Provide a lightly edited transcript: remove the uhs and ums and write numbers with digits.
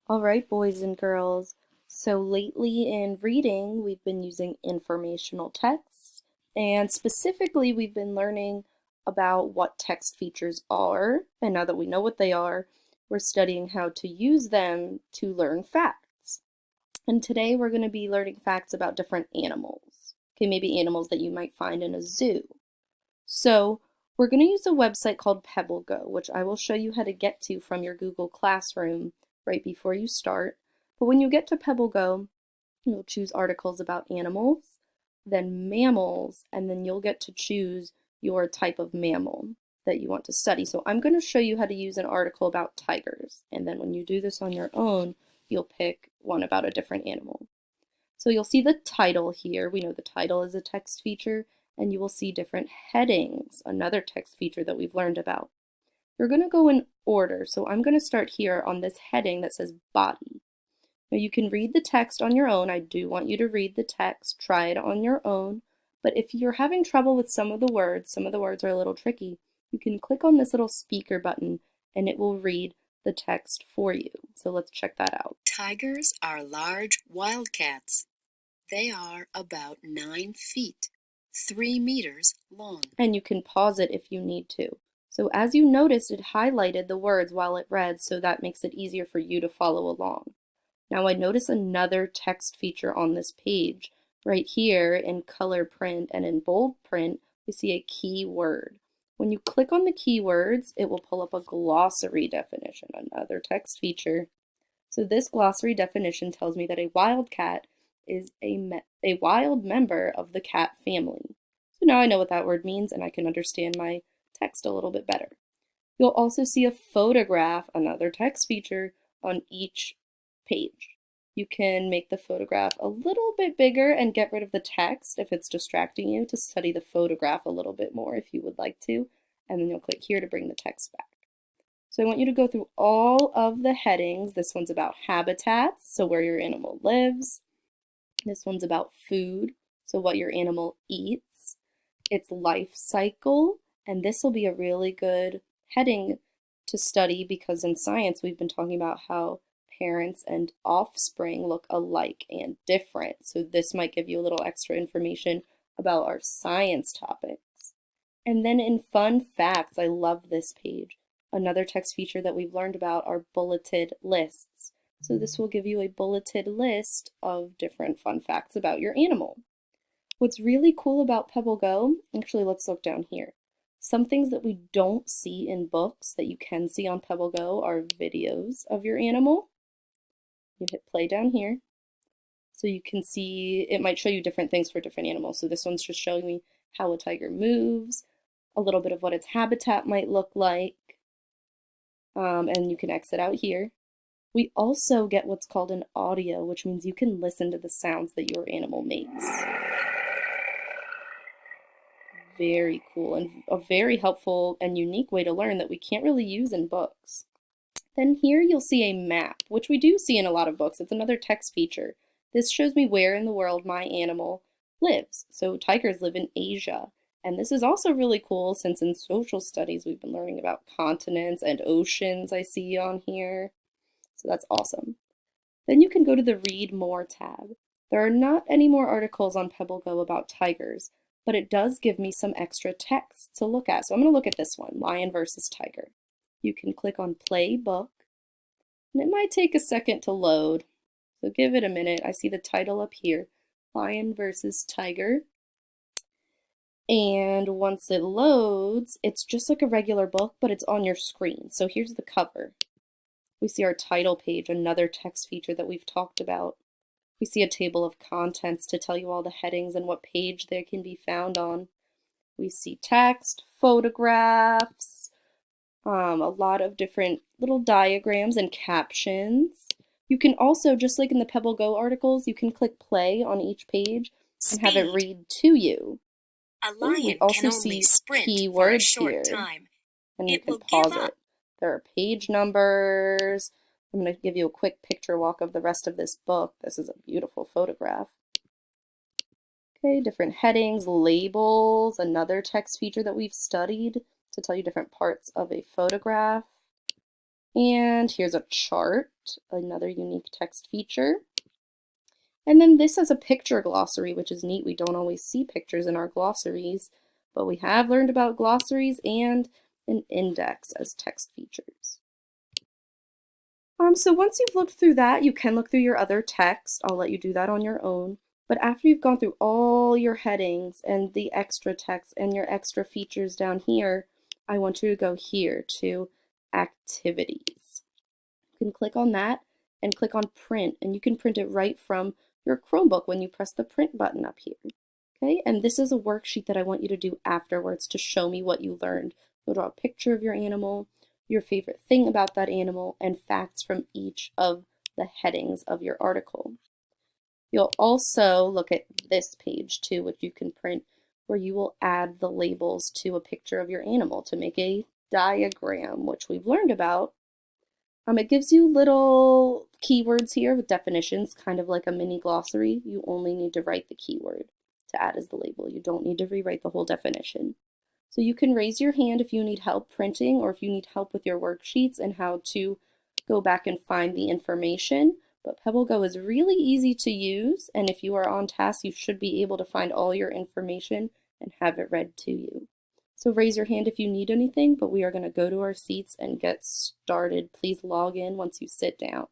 All right, boys and girls. So lately in reading, we've been using informational text, and specifically, we've been learning about what text features are. And now that we know what they are, we're studying how to use them to learn facts. And today, we're going to be learning facts about different animals. Okay, maybe animals that you might find in a zoo. So, we're going to use a website called PebbleGo, which I will show you how to get to from your Google Classroom right before you start. But when you get to PebbleGo, you'll choose articles about animals, then mammals, and then you'll get to choose your type of mammal that you want to study. So I'm going to show you how to use an article about tigers. And then when you do this on your own, you'll pick one about a different animal. So you'll see the title here. We know the title is a text feature, and you will see different headings, another text feature that we've learned about. You're going to go in order, so I'm going to start here on this heading that says body. Now you can read the text on your own. I do want you to read the text, try it on your own, but if you're having trouble with some of the words are a little tricky, you can click on this little speaker button and it will read the text for you. So let's check that out. Tigers are large wildcats. They are about 9 feet, 3 meters long. And you can pause it if you need to. So as you noticed, it highlighted the words while it read, so that makes it easier for you to follow along. Now I notice another text feature on this page. Right here in color print and in bold print, we see a keyword. When you click on the keywords, it will pull up a glossary definition, another text feature. So this glossary definition tells me that a wildcat is a wild member of the cat family. So now I know what that word means and I can understand my text a little bit better. You'll also see a photograph, another text feature, on each page. You can make the photograph a little bit bigger and get rid of the text if it's distracting you to study the photograph a little bit more if you would like to, and then you'll click here to bring the text back. So I want you to go through all of the headings. This one's about habitats, so where your animal lives. This one's about food, so what your animal eats. Its life cycle, and this will be a really good heading to study because in science we've been talking about how parents and offspring look alike and different. So this might give you a little extra information about our science topics. And then in fun facts, I love this page. Another text feature that we've learned about are bulleted lists. So this will give you a bulleted list of different fun facts about your animal. What's really cool about PebbleGo, actually let's look down here. Some things that we don't see in books that you can see on PebbleGo are videos of your animal. You hit play down here. So you can see, it might show you different things for different animals. So this one's just showing me how a tiger moves, a little bit of what its habitat might look like, and you can exit out here. We also get what's called an audio, which means you can listen to the sounds that your animal makes. Very cool and a very helpful and unique way to learn that we can't really use in books. Then here you'll see a map, which we do see in a lot of books. It's another text feature. This shows me where in the world my animal lives. So tigers live in Asia. And this is also really cool since in social studies we've been learning about continents and oceans I see on here. So that's awesome. Then you can go to the Read More tab. There are not any more articles on PebbleGo about tigers, but it does give me some extra text to look at. So I'm going to look at this one, Lion versus Tiger. You can click on Play Book, and it might take a second to load. So give it a minute. I see the title up here, Lion versus Tiger. And once it loads, it's just like a regular book, but it's on your screen. So here's the cover. We see our title page, another text feature that we've talked about. We see a table of contents to tell you all the headings and what page they can be found on. We see text, photographs, a lot of different little diagrams and captions. You can also, just like in the PebbleGo articles, you can click play on each page and have it read to you. A We lion also can see only sprint for a keywords short here, time. and you It can will give pause up. it. There are page numbers. I'm going to give you a quick picture walk of the rest of this book. This is a beautiful photograph. Okay, different headings, labels, another text feature that we've studied to tell you different parts of a photograph. And here's a chart, another unique text feature. And then this has a picture glossary, which is neat. We don't always see pictures in our glossaries, but we have learned about glossaries and an index as text features. So once you've looked through that, you can look through your other text. I'll let you do that on your own. But after you've gone through all your headings and the extra text and your extra features down here, I want you to go here to Activities. You can click on that and click on Print, and you can print it right from your Chromebook when you press the print button up here. Okay, and this is a worksheet that I want you to do afterwards to show me what you learned. You'll draw a picture of your animal, your favorite thing about that animal, and facts from each of the headings of your article. You'll also look at this page too, which you can print, where you will add the labels to a picture of your animal to make a diagram, which we've learned about. It gives you little keywords here with definitions, kind of like a mini glossary. You only need to write the keyword to add as the label. You don't need to rewrite the whole definition. So you can raise your hand if you need help printing or if you need help with your worksheets and how to go back and find the information. But PebbleGo is really easy to use, and if you are on task, you should be able to find all your information and have it read to you. So raise your hand if you need anything, but we are going to go to our seats and get started. Please log in once you sit down.